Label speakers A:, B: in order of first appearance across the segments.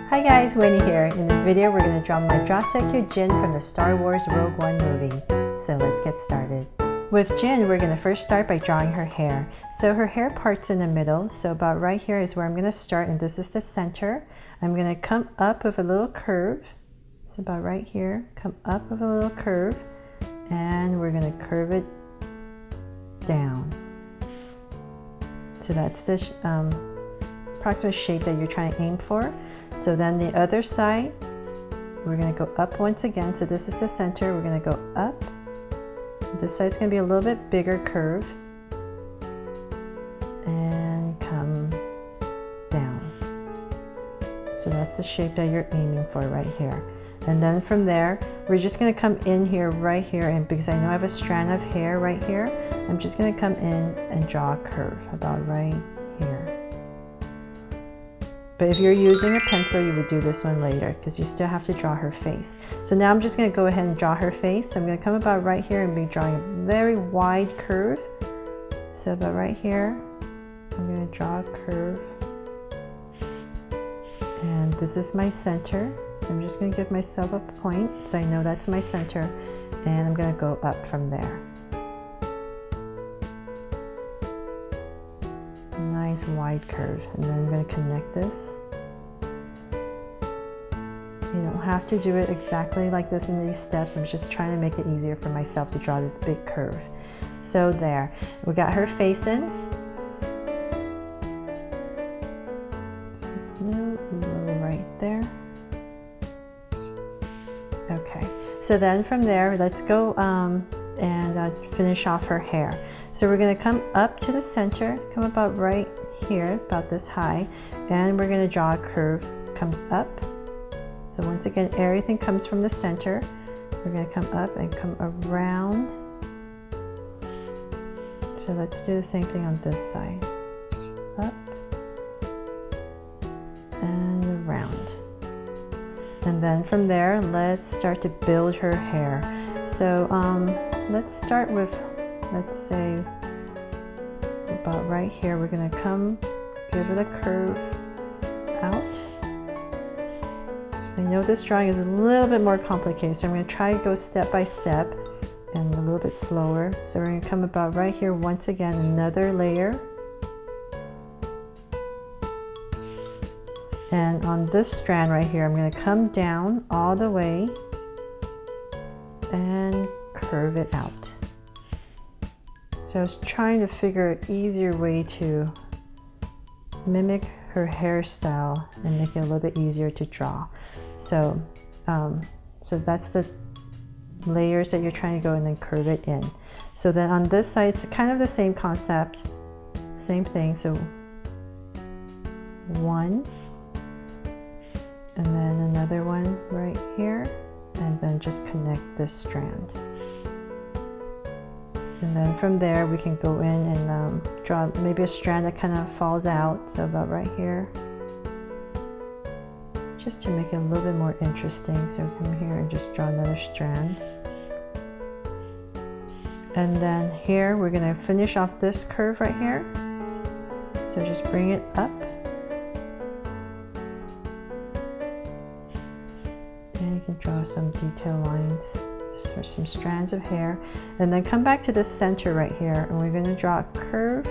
A: Hi guys, Winnie here. In this video, we're going to draw my Draw Statue Jin from the Star Wars Rogue One movie. So let's get started. With Jin, we're going to first start by drawing her hair. So her hair part's in the middle, so about right here is where I'm going to start, and this is the center. I'm going to come up with a little curve. So about right here, come up with a little curve, and we're going to curve it down. So that's the approximate shape that you're trying to aim for. So then the other side, we're going to go up once again. So this is the center. We're going to go up. This side's going to be a little bit bigger curve and come down. So that's the shape that you're aiming for right here. And then from there, we're just going to come in here, right here, and because I know I have a strand of hair right here, I'm just going to come in and draw a curve about right here. But if you're using a pencil, you would do this one later because you still have to draw her face. So now I'm just going to go ahead and draw her face. So I'm going to come about right here and be drawing a very wide curve. So about right here, I'm going to draw a curve. And this is my center. So I'm just going to give myself a point so I know that's my center. And I'm going to go up from there. Nice wide curve, and then I'm going to connect this. You don't have to do it exactly like this in these steps. I'm just trying to make it easier for myself to draw this big curve. So there, we got her face in. Low right there. Okay, so then from there, let's go and finish off her hair. So we're going to come up to the center, come about right here, about this high, and we're going to draw a curve, comes up. So once again, everything comes from the center. We're going to come up and come around. So let's do the same thing on this side. Up and around. And then from there, let's start to build her hair. So let's start with, let's say, about right here. We're going to come, give it a curve out. I know this drawing is a little bit more complicated, so I'm going to try to go step by step and a little bit slower. So we're going to come about right here once again, another layer. And on this strand right here, I'm going to come down all the way and curve it out. So I was trying to figure an easier way to mimic her hairstyle and make it a little bit easier to draw. So, so that's the layers that you're trying to go and then curve it in. So then on this side, it's kind of the same concept, same thing. So one, and then another one right here, and then just connect this strand. And then from there, we can go in and draw maybe a strand that kind of falls out. So about right here, just to make it a little bit more interesting. So come here and just draw another strand. And then here, we're going to finish off this curve right here. So just bring it up. And you can draw some detail lines for some strands of hair, and then come back to the center right here, and we're going to draw a curve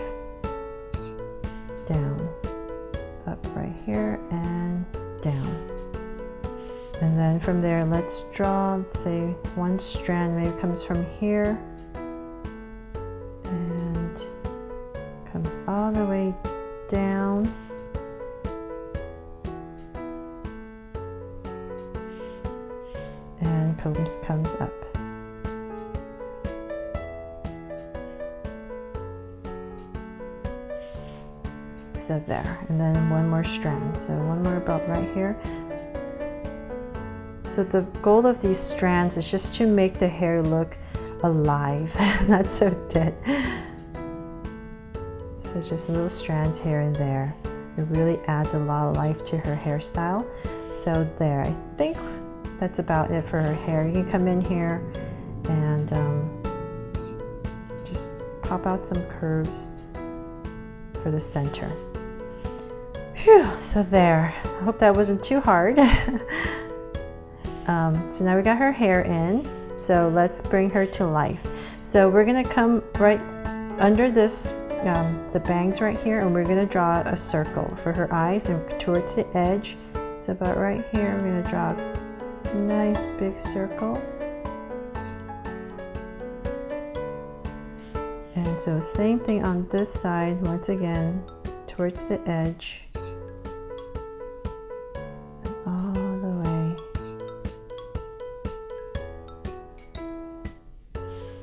A: down, up right here and down. And then from there, let's draw, let's say one strand maybe comes from here and comes all the way down. And comes up. So there, and then one more strand. So one more about right here. So the goal of these strands is just to make the hair look alive, not so dead. So just little strands here and there. It really adds a lot of life to her hairstyle. So there, I think that's about it for her hair. You can come in here and just pop out some curves for the center. Whew, so there. I hope that wasn't too hard. So now we got her hair in. So let's bring her to life. So we're gonna come right under this, the bangs right here, and we're gonna draw a circle for her eyes and towards the edge. So about right here, we're gonna draw a nice big circle. And so same thing on this side, once again, towards the edge. All the way.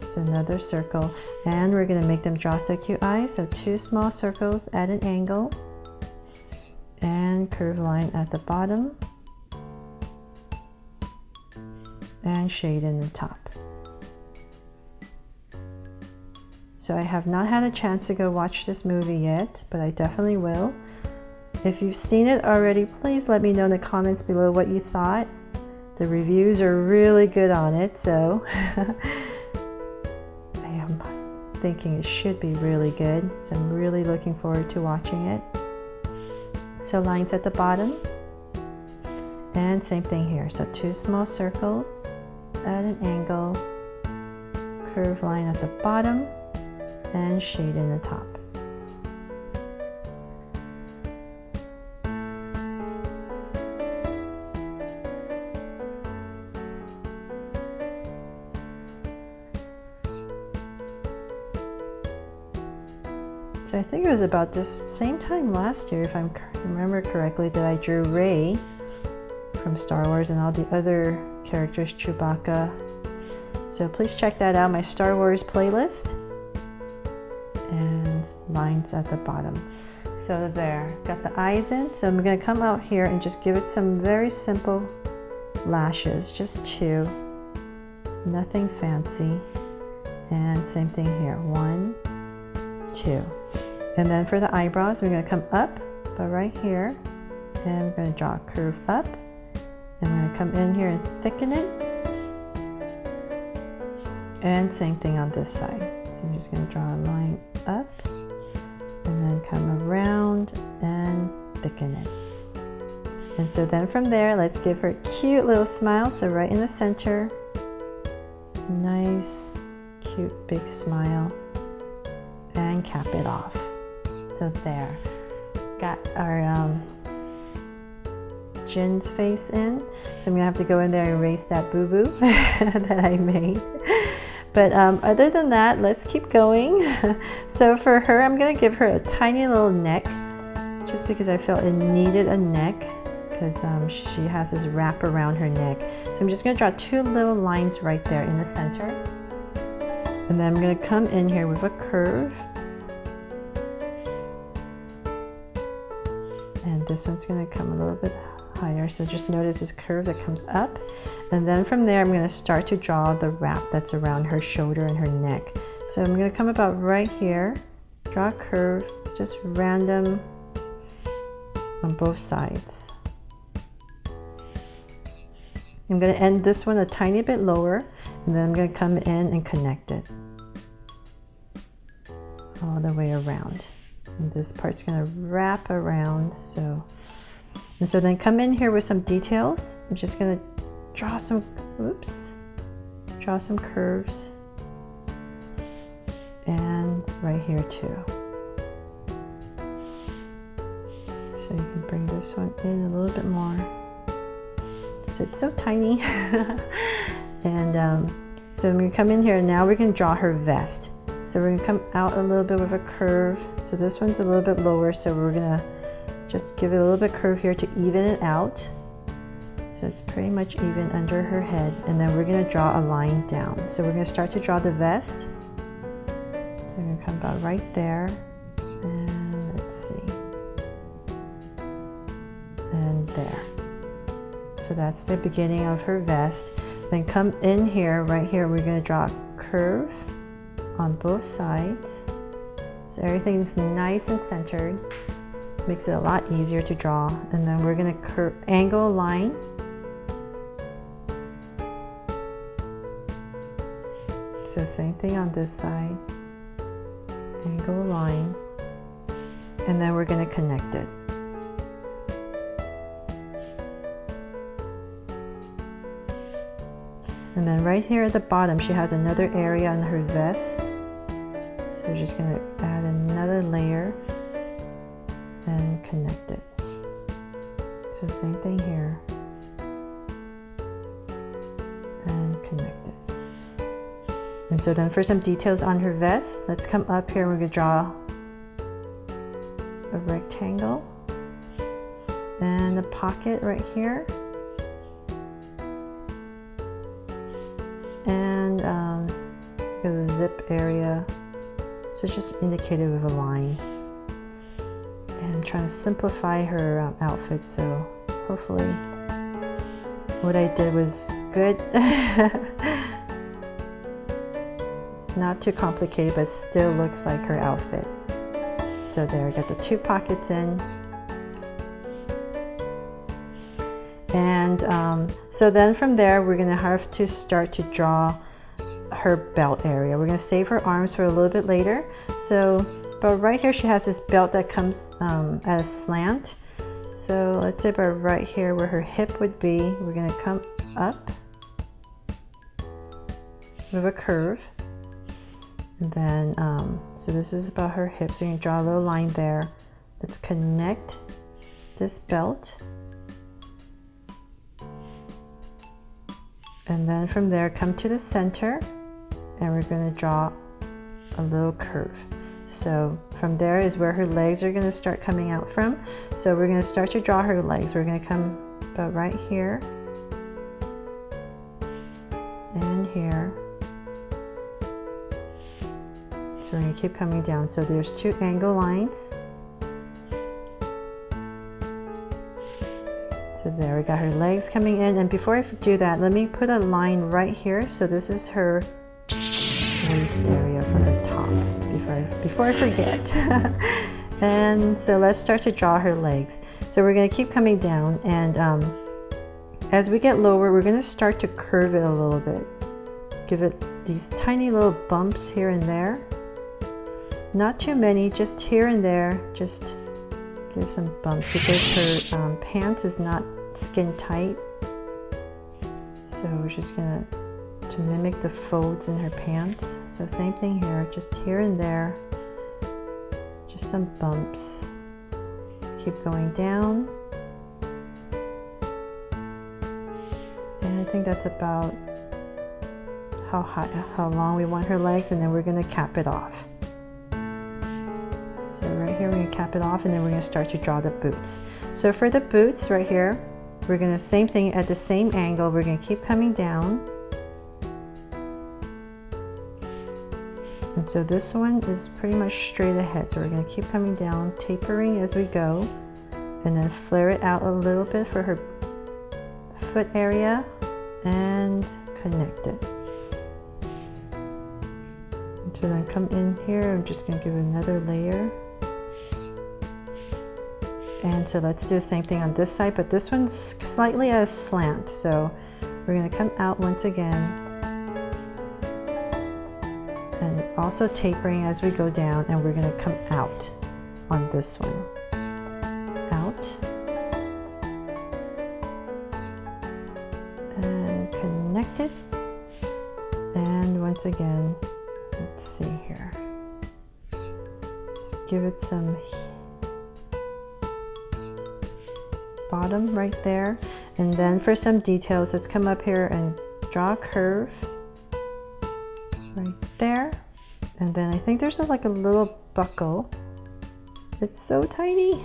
A: So another circle. And we're gonna make them draw so cute eyes. So 2 small circles at an angle. And curved line at the bottom. And shade in the top. So I have not had a chance to go watch this movie yet, but I definitely will. If you've seen it already, please let me know in the comments below what you thought. The reviews are really good on it, so I am thinking it should be really good. So I'm really looking forward to watching it. So lines at the bottom, and same thing here. So 2 small circles at an angle, curved line at the bottom, and shade in the top. So I think it was about this same time last year, if I remember correctly, that I drew Rey from Star Wars and all the other characters, Chewbacca. So please check that out, my Star Wars playlist. And lines at the bottom. So there, got the eyes in. So I'm gonna come out here and just give it some very simple lashes, just 2, nothing fancy. And same thing here, 1, 2. And then for the eyebrows, we're gonna come up, but right here, and we're gonna draw a curve up. And we're gonna come in here and thicken it. And same thing on this side. So I'm just going to draw a line up and then come around and thicken it. And so then from there, let's give her a cute little smile. So right in the center, nice, cute, big smile, and cap it off. So there, got our Jin's face in. So I'm going to have to go in there and erase that boo-boo that I made. But other than that, let's keep going. So for her, I'm gonna give her a tiny little neck, just because I felt it needed a neck, because she has this wrap around her neck. So I'm just gonna draw 2 little lines right there in the center. And then I'm gonna come in here with a curve. And this one's gonna come a little bit higher. So just notice this curve that comes up. And then from there, I'm going to start to draw the wrap that's around her shoulder and her neck. So I'm going to come about right here, draw a curve, just random on both sides. I'm going to end this one a tiny bit lower, and then I'm going to come in and connect it all the way around. And this part's going to wrap around. So then come in here with some details. I'm just going to draw some, draw some curves. And right here too. So you can bring this one in a little bit more. So it's so tiny. And so I'm going to come in here, and now we're going to draw her vest. So we're going to come out a little bit with a curve. So this one's a little bit lower, so we're going to just give it a little bit curve here to even it out. So it's pretty much even under her head. And then we're going to draw a line down. So we're going to start to draw the vest. So we're going to come about right there. And let's see. And there. So that's the beginning of her vest. Then come in here, right here, we're going to draw a curve on both sides. So everything's nice and centered. Makes it a lot easier to draw. And then we're going to angle a line. So same thing on this side. Angle a line. And then we're going to connect it. And then right here at the bottom, she has another area on her vest. So we're just gonna add another layer and connect it. So same thing here. And connect it. And so then for some details on her vest, let's come up here and we're gonna draw a rectangle and a pocket right here. And a zip area, so it's just indicated with a line. And I'm trying to simplify her outfit, so hopefully what I did was good. Not too complicated, but still looks like her outfit. So there, I got the 2 pockets in. And so then from there, we're gonna have to start to draw her belt area. We're gonna save her arms for a little bit later. So, but right here, she has this belt that comes at a slant. So let's say about right here where her hip would be, we're gonna come up with a curve. And then, so this is about her hips. So you're gonna draw a little line there. Let's connect this belt. And then from there, come to the center and we're gonna draw a little curve. So from there is where her legs are gonna start coming out from. So we're gonna start to draw her legs. We're gonna come about right here and here. So we're gonna keep coming down. So there's 2 angle lines. So there, we got her legs coming in. And before I do that, let me put a line right here. So this is her waist area for her top, before I forget. And so let's start to draw her legs. So we're gonna keep coming down, and as we get lower, we're gonna start to curve it a little bit. Give it these tiny little bumps here and there. Not too many, just here and there, just give some bumps because her pants is not skin tight. So we're just gonna to mimic the folds in her pants. So same thing here, just here and there, just some bumps. Keep going down. And I think that's about how long we want her legs, and then we're gonna cap it off. So right here, we're gonna cap it off, and then we're gonna start to draw the boots. So for the boots right here, we're gonna same thing at the same angle. We're gonna keep coming down. And so this one is pretty much straight ahead. So we're gonna keep coming down, tapering as we go, and then flare it out a little bit for her foot area and connect it. And so then come in here, I'm just gonna give it another layer. And so let's do the same thing on this side, but this one's slightly at a slant. So we're gonna come out once again, and also tapering as we go down, and we're gonna come out on this one. Out. And connect it. And once again, let's see here. Let's give it some bottom right there. And then for some details, let's come up here and draw a curve right there. And then I think there's like a little buckle. It's so tiny,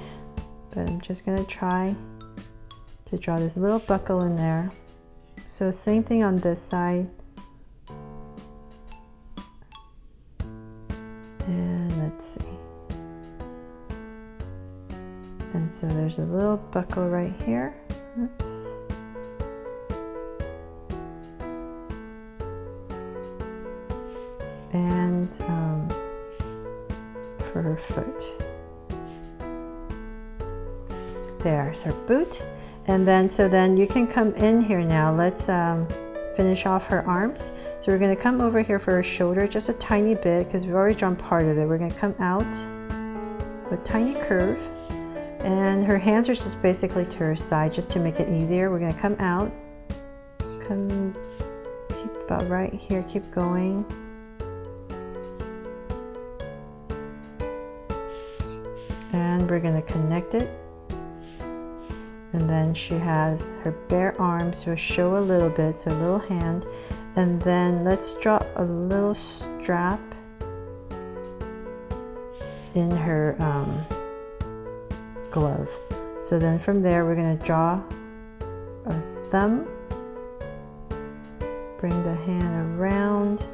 A: but I'm just gonna try to draw this little buckle in there. So same thing on this side. And let's see. And so there's a little buckle right here. Oops. And for her foot. There's her boot. And then, so then you can come in here now. Let's finish off her arms. So we're gonna come over here for her shoulder, just a tiny bit, because we've already drawn part of it. We're gonna come out with a tiny curve. And her hands are just basically to her side, just to make it easier. We're gonna come out, come keep about right here, keep going. And we're gonna connect it. And then she has her bare arms, so show a little bit, so a little hand. And then let's draw a little strap in her glove. So then from there, we're gonna draw a thumb, bring the hand around,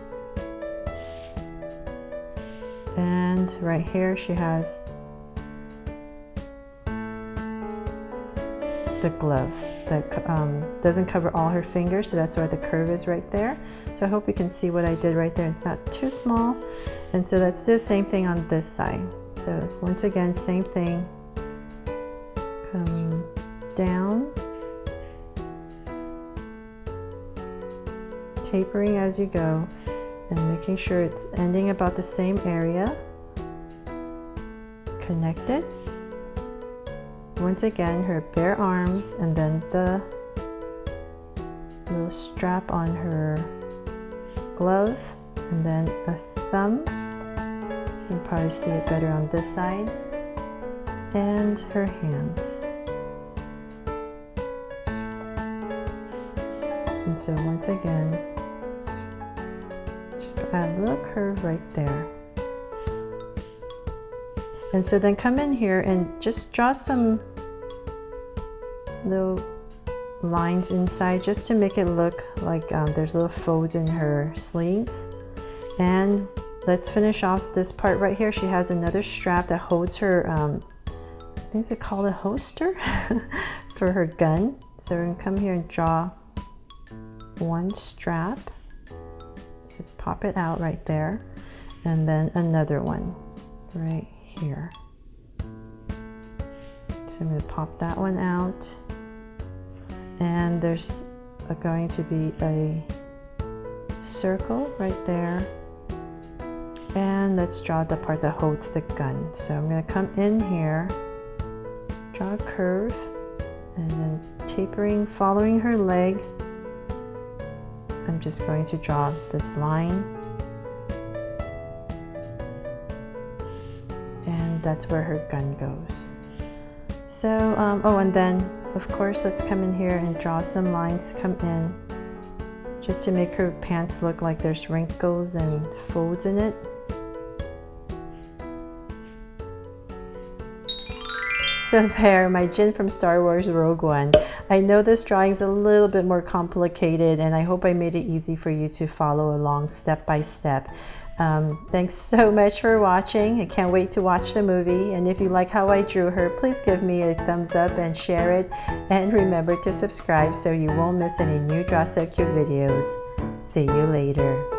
A: and right here she has the glove that doesn't cover all her fingers, so that's why the curve is right there. So I hope you can see what I did right there. It's not too small. And so let's do the same thing on this side. So once again, same thing. Come down, tapering as you go, and making sure it's ending about the same area. Connect it. Once again, her bare arms, and then the little strap on her glove, and then a thumb. You can probably see it better on this side, and her hands. And so once again, just add a little curve right there. And so then come in here and just draw some little lines inside just to make it look like there's little folds in her sleeves. And let's finish off this part right here. She has another strap that holds her, I think they call it a holster for her gun. So we're gonna come here and draw one strap. So pop it out right there. And then another one right here. So I'm going to pop that one out, and there's going to be a circle right there, and let's draw the part that holds the gun. So I'm going to come in here, draw a curve, and then tapering, following her leg, I'm just going to draw this line. That's where her gun goes. So, oh, and then of course, let's come in here and draw some lines to come in, just to make her pants look like there's wrinkles and folds in it. So there, my Jin from Star Wars Rogue One. I know this drawing is a little bit more complicated, and I hope I made it easy for you to follow along step by step. Thanks so much for watching. I can't wait to watch the movie, and if you like how I drew her, please give me a thumbs up and share it, and remember to subscribe so you won't miss any new Draw So Cute videos. See you later.